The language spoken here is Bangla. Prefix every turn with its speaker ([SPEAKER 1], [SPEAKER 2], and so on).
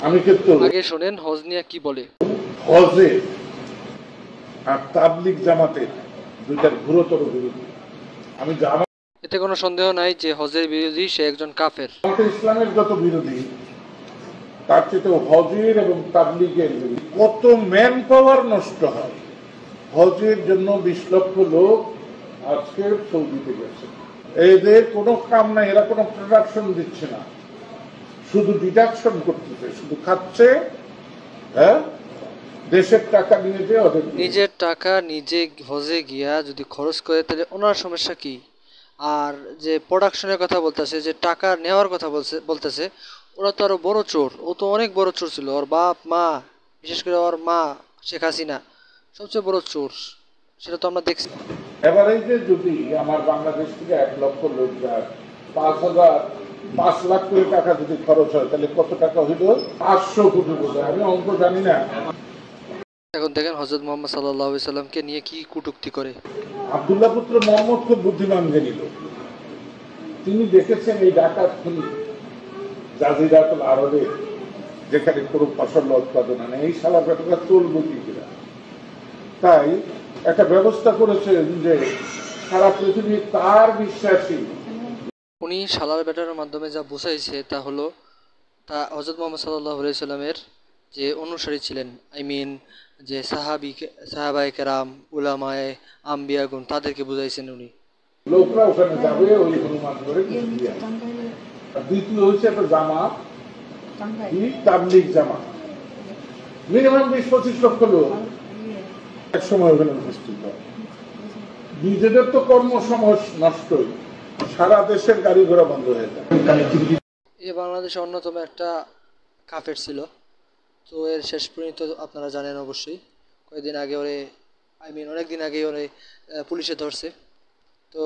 [SPEAKER 1] আমি কিন্তু
[SPEAKER 2] আগে শোনেন হজ নিয়ে কি বলে।
[SPEAKER 1] হজে আর তাবলিগ জামাতের দুইটার ঘোরতর বিরোধী। আমি
[SPEAKER 2] এতে কোনো সন্দেহ নাই যে হজের বিরোধী সে একজন কাফের।
[SPEAKER 1] জামাতে ইসলামের যত বিরোধী তার চেয়ে হজের এবং তাবলিগের বিরোধী। কত ম্যান পাওয়ার নষ্ট হয় হজের জন্য। 20 লক্ষ লোক আজকে সৌদিতে গেছে, এদের কোনো কাম নাই, এরা কোনো প্রোডাকশন দিচ্ছে না, শুধু ডিডাকশন করতেছে, শুধু খাচ্ছে। হ্যাঁ, দেশের টাকা নিয়ে যে ওদের
[SPEAKER 2] নিজের টাকা নিজে হজে গিয়া যদি খরচ করে তাহলে ওনার সমস্যা কি? আর যে প্রোডাকশনের কথা বলতেছে, যে টাকা নেওয়ার কথা বলতেছে, ওরা তো আরো বড় চোর। ও তো অনেক বড় চোর ছিল, ওর বাপ মা, বিশেষ করে ওর মা শেখ হাসিনা সবচেয়ে বড় চোর, সেটা তো আমরা দেখছি।
[SPEAKER 1] এবার এই যে যদি আমার বাংলাদেশ থেকে 1 লক্ষ লোক যায়, 5 লাখ করে টাকা যদি খরচ হয়, তাহলে কত টাকা হইল? 500 কোটি বোধ হয়, আমি অঙ্ক জানি না।
[SPEAKER 2] এখন দেখেন হজরত মোহাম্মদ সাল্লাল্লাহু আলাইহি সাল্লামকে নিয়ে কি কটূক্তি করে।
[SPEAKER 1] আব্দুল্লাহ পুত্র মোহাম্মদ খুব বুদ্ধিমান জ্ঞানী লোক। তিনি দেখেছেন এই ডাকাত খুনি জাজিরাতুল আরবে, যেখানে কোনো ফসল উৎপাদন হয় না, এই শালা ব্যাপারটা চলবে কি কিনা। তাই একটা ব্যবস্থা করেছেন যে সারা পৃথিবী তার বিশ্বাসী।
[SPEAKER 2] উনি শালার ব্যাটার মাধ্যমে যা বুঝাইছে তা হলো, তা হজরত মোহাম্মদ সাল্লাল্লাহু আলাইহি সাল্লামের যে অনুসারী ছিলেন, যে সাহাবায়ে কেরাম, উলামায়ে আম্বিয়াগুন, তাদেরকে বুঝাইছেন উনি।
[SPEAKER 1] লোকরা ওখানে যাবে ওই হনুমান করে। দ্বিতীয় হচ্ছে একটা জামাত, তাবলিগ জামাত, মিনিমাম 20-25 লক্ষ লোক এক সময় ওখানে উপস্থিত হয়। নিজেদের তো কর্মসময় নষ্টই, সারা দেশের গাড়ি ঘোড়া বন্ধ হয়ে যায়।
[SPEAKER 2] এ বাংলাদেশে অন্যতম একটা কাফের ছিল। তো এর শেষ পরিণত আপনারা জানেন অবশ্যই। কয়েকদিন আগে ওরে, অনেক দিন আগে ওরে পুলিশে ধরছে। তো